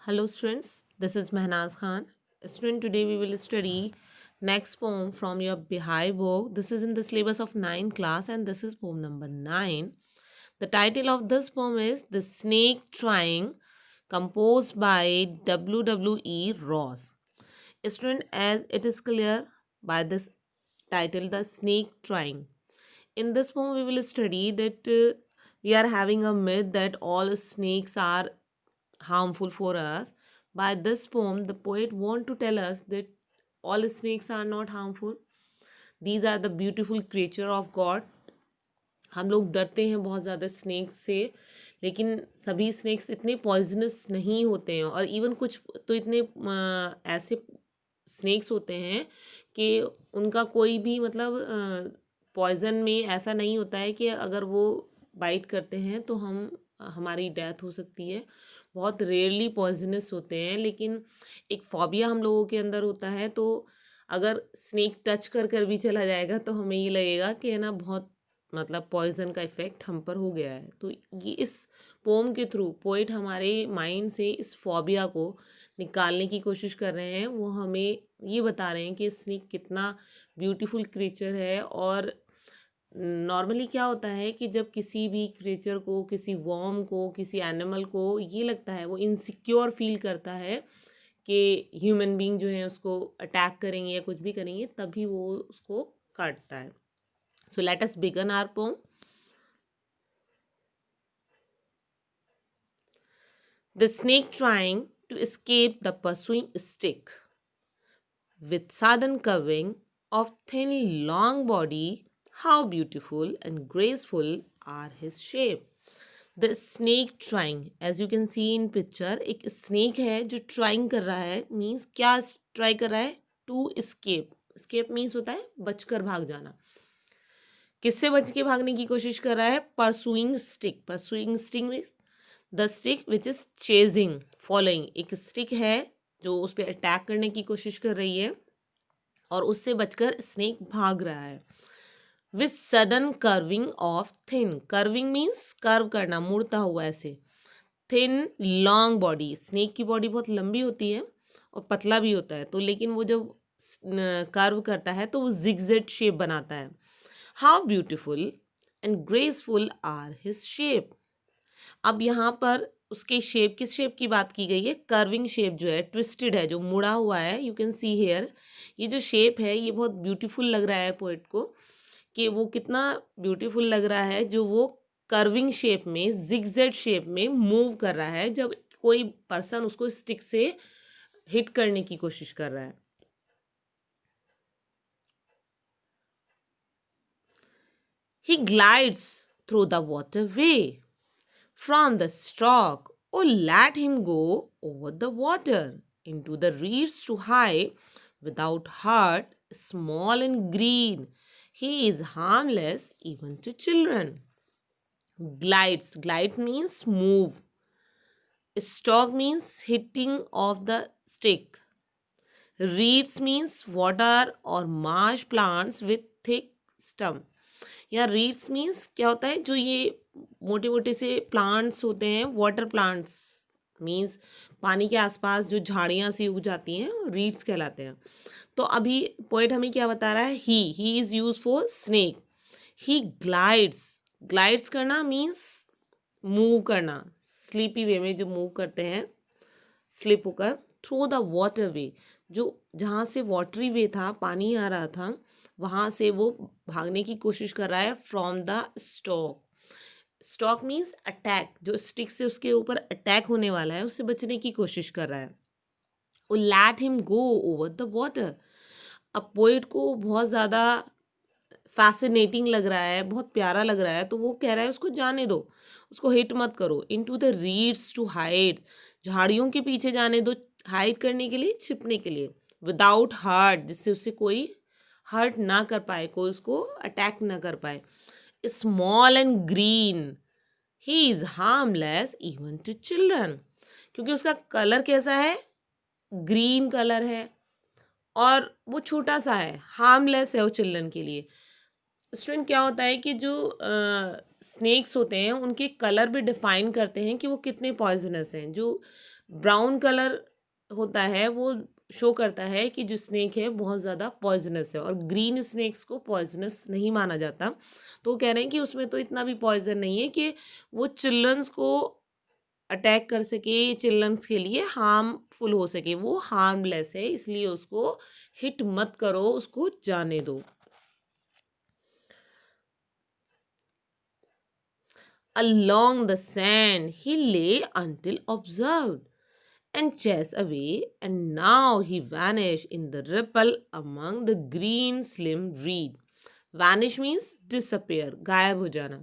Hello students, this is Mehnaz Khan. Student, today we will study next poem from your Bihai book. This is in the syllabus of 9th class and this is poem number 9. The title of this poem is The Snake Trying, composed by W.W.E. Ross. Student, as it is clear by this title, The Snake Trying. In this poem we will study that we are having a myth that all snakes are harmful for us. By this poem, the poet want to tell us that all snakes are not harmful. These are the beautiful creature of God. हम लोग डरते हैं बहुत ज़्यादा snacks से, लेकिन सभी snacks इतने पॉइजनस नहीं होते हैं और इवन कुछ तो इतने ऐसे स्नेक्स होते हैं कि उनका कोई भी मतलब पॉइजन में ऐसा नहीं होता है कि अगर वो बाइट करते हैं तो हमारी डेथ हो सकती है। बहुत रेयरली पॉइजनस होते हैं, लेकिन एक फोबिया हम लोगों के अंदर होता है। तो अगर स्नेक टच कर भी चला जाएगा तो हमें ये लगेगा कि है ना बहुत मतलब पॉइजन का इफ़ेक्ट हम पर हो गया है। तो ये इस पोम के थ्रू पोइट हमारे माइंड से इस फोबिया को निकालने की कोशिश कर रहे हैं। वो हमें ये बता रहे हैं कि स्नेक कितना ब्यूटीफुल क्रिएचर है। और नॉर्मली क्या होता है कि जब किसी भी क्रिएचर को, किसी वॉर्म को, किसी एनिमल को ये लगता है, वो इनसिक्योर फील करता है कि ह्यूमन बीइंग जो है उसको अटैक करेंगे या कुछ भी करेंगे, तभी वो उसको काटता है। So let us begin our poem. The snake trying to escape the pursuing stick, with sudden curving of thin long body, how beautiful and graceful are his shape. The snake trying, as you can see in picture, एक snake है जो trying कर रहा है। Means क्या try कर रहा है? To escape. Escape means होता है बचकर भाग जाना। किससे बच के भागने की कोशिश कर रहा है? Pursuing stick. Pursuing stick means the stick which is chasing, following. एक स्टिक है जो उस पर अटैक करने की कोशिश कर रही है और उससे बचकर स्नेक भाग रहा है। With sudden curving of thin, curving means curve करना, मुड़ता हुआ ऐसे। थिन लॉन्ग बॉडी, स्नेक की बॉडी बहुत लंबी होती है और पतला भी होता है, तो लेकिन वो जब कर्व करता है तो वो जिगजेट शेप बनाता है। How beautiful and graceful are his shape. अब यहाँ पर उसके शेप, किस शेप की बात की गई है? कर्विंग शेप जो है, ट्विस्टेड है, जो मुड़ा हुआ है। यू कैन सी हेयर, ये जो शेप है ये बहुत ब्यूटीफुल लग रहा है पोएट को, कि वो कितना ब्यूटीफुल लग रहा है जो वो कर्विंग शेप में, जिगजेड शेप में मूव कर रहा है जब कोई पर्सन उसको स्टिक से हिट करने की कोशिश कर रहा है। He glides through the waterway from the stalk. Oh, let him go over the water into the reeds to hide without hurt, small and green. He is harmless even to children. Glides. Glide means move. Stalk means hitting of the stick. Reeds means water or marsh plants with thick stem. या reads means क्या होता है? जो ये मोटे मोटे से plants होते हैं, वाटर प्लांट्स मीन्स पानी के आसपास जो झाड़ियाँ सी उग जाती हैं, रीड्स कहलाते हैं। तो अभी पोएट हमें क्या बता रहा है? He is use for snake. He glides, glides करना मीन्स मूव करना, स्लीपी वे में जो मूव करते हैं स्लिप होकर, थ्रू द वाटर वे, जो जहाँ से वाटरी वे था, पानी आ रहा था, वहाँ से वो भागने की कोशिश कर रहा है from the stock. Stock means attack, जो स्टिक से उसके ऊपर अटैक होने वाला है उससे बचने की कोशिश कर रहा है। वो let him go over the water. अब पोएट को बहुत ज़्यादा फैसिनेटिंग लग रहा है, बहुत प्यारा लग रहा है, तो वो कह रहा है उसको जाने दो, उसको हिट मत करो। Into the reeds to hide, झाड़ियों के पीछे जाने दो, हाइड करने के लिए, छिपने के लिए। विदाउट हर्ट, जिससे उससे कोई हर्ट ना कर पाए, कोई उसको अटैक ना कर पाए। Small and green, he is harmless even to children. क्योंकि उसका कलर कैसा है? ग्रीन कलर है और वो छोटा सा है, हार्मलेस है वो चिल्ड्रन के लिए। स्टूडेंट, क्या होता है कि जो स्नेक्स होते हैं उनके कलर भी डिफाइन करते हैं कि वो कितने पॉइजनस हैं। जो ब्राउन कलर होता है वो शो करता है कि जो स्नेक है बहुत ज़्यादा पॉइजनस है, और ग्रीन स्नेक्स को पॉइजनस नहीं माना जाता। तो वो कह रहे हैं कि उसमें तो इतना भी पॉइजन नहीं है कि वो चिल्ड्रंस को अटैक कर सके, चिल्ड्रंस के लिए हार्मफुल हो सके। वो हार्मलेस है, इसलिए उसको हिट मत करो, उसको जाने दो। Along the sand he lay until observed, and chased away, and now he vanished in the ripple among the green slim reed. Vanish means disappear, गायब हो जाना।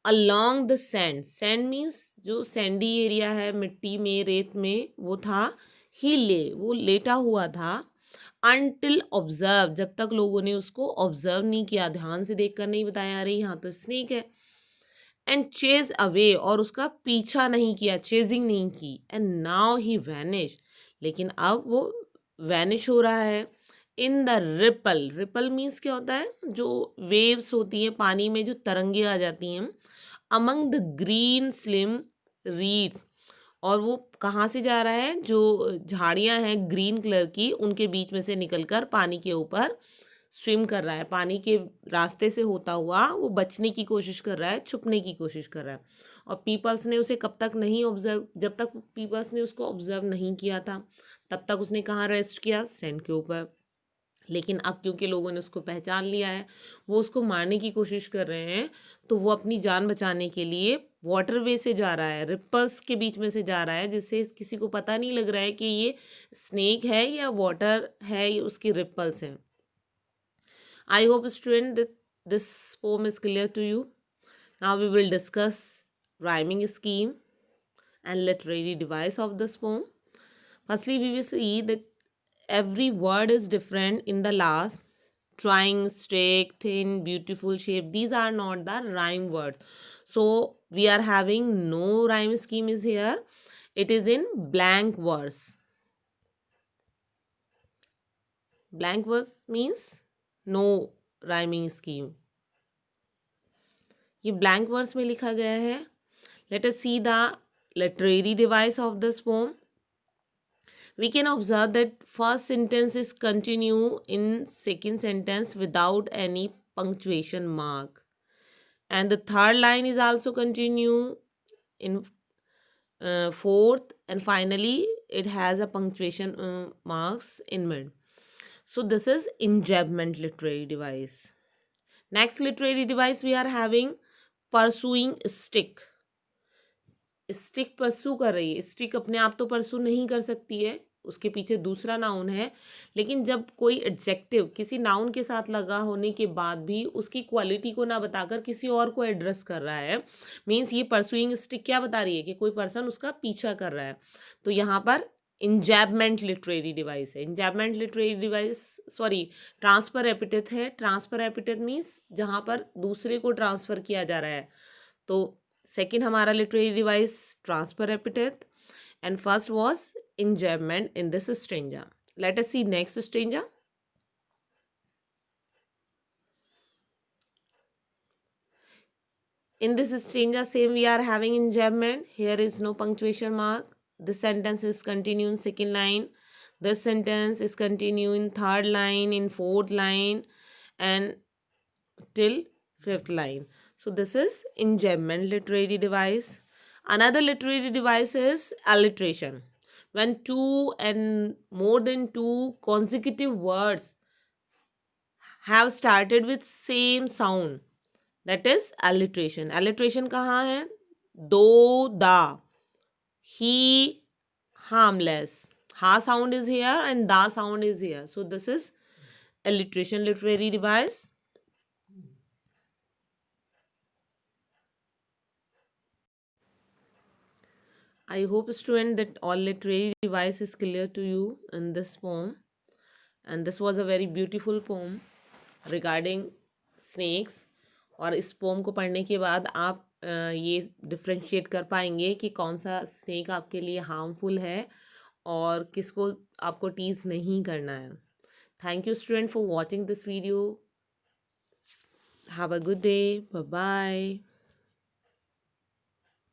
Along the sand, sand means जो Sandy area है, मिट्टी में, रेत में, वो था। ही ले, वो लेटा हुआ था। Until observe, जब तक लोगों ने उसको ऑब्जर्व नहीं किया, ध्यान से देखकर नहीं बताया अरे यहाँ तो स्नेक है। एंड चेज अवे, और उसका पीछा नहीं किया, चेजिंग नहीं की। एंड नाउ ही वैनिश, लेकिन अब वो वैनिश हो रहा है। In the ripple, ripple means क्या होता है, जो वेव्स होती हैं पानी में, जो तरंगे आ जाती हैं। Among the green slim read, और वो कहाँ से जा रहा है, जो झाड़ियाँ हैं ग्रीन कलर की, उनके बीच में से निकलकर पानी के ऊपर स्विम कर रहा है। पानी के रास्ते से होता हुआ वो बचने की कोशिश कर रहा है, छुपने की कोशिश कर रहा है। और पीपल्स ने उसे कब तक नहीं ऑब्जर्व, जब तक पीपल्स ने उसको ऑब्जर्व नहीं किया था तब तक उसने कहाँ रेस्ट किया, सैंड के ऊपर। लेकिन अब क्योंकि लोगों ने उसको पहचान लिया है, वो उसको मारने की कोशिश कर रहे हैं, तो वो अपनी जान बचाने के लिए वाटरवे से जा रहा है, रिपल्स के बीच में से जा रहा है, जिससे किसी को पता नहीं लग रहा है कि ये स्नेक है या वाटर है, ये उसकी रिपल्स हैं। I hope, student, that this poem is clear to you. Now we will discuss rhyming scheme and literary device of this poem. Firstly, we will see that every word is different in the last. Trying, stick, thin, beautiful, shape. These are not the rhyme words. So we are having no rhyme scheme is here. It is in blank verse. Blank verse means no rhyming scheme. ये blank verse में लिखा गया है। Let us see the literary device of this pome. We can observe that first sentence is continue in second sentence without any punctuation mark, and the third line is also continue in fourth, and finally it has a punctuation marks in mid. So this is enjambment literary device. Next literary device we are having pursuing stick. Stick pursue कर रही है। Stick अपने आप तो परसू नहीं कर सकती है, उसके पीछे दूसरा नाउन है। लेकिन जब कोई एडजेक्टिव किसी नाउन के साथ लगा होने के बाद भी उसकी क्वालिटी को ना बताकर किसी और को एड्रेस कर रहा है, मीन्स ये परसुइंग स्टिक क्या बता रही है कि कोई पर्सन उसका पीछा कर रहा है। तो यहाँ पर इंजैबमेंट लिटरेरी डिवाइस है। Enjambment literary device, sorry, transfer epithet है। ट्रांसफर एपिटेट मीन्स जहाँ पर दूसरे को ट्रांसफर किया जा रहा है। तो सेकेंड हमारा literary device transfer epithet, and first was enjambment in this stanza. Let us see next stanza. In this stanza, same we are having enjambment. Here is no punctuation mark. This sentence is continue in second line. This sentence is continue in third line, in fourth line, and till fifth line. So this is enjambment literary device. Another literary device is alliteration. When two and more than two consecutive words have started with same sound, that is alliteration. Alliteration कहाँ है? दो, da, he, harmless. Ha sound is here and da sound is here. So this is alliteration literary device. I hope, student, that all literary device is clear to you in this poem. And this was a very beautiful poem regarding snakes. और इस pome को पढ़ने के बाद आप ये differentiate कर पाएंगे कि कौन सा स्नेक आपके लिए हार्मफुल है और किसको आपको टीज नहीं करना है। Thank you student for watching this video. Have a good day. Bye bye.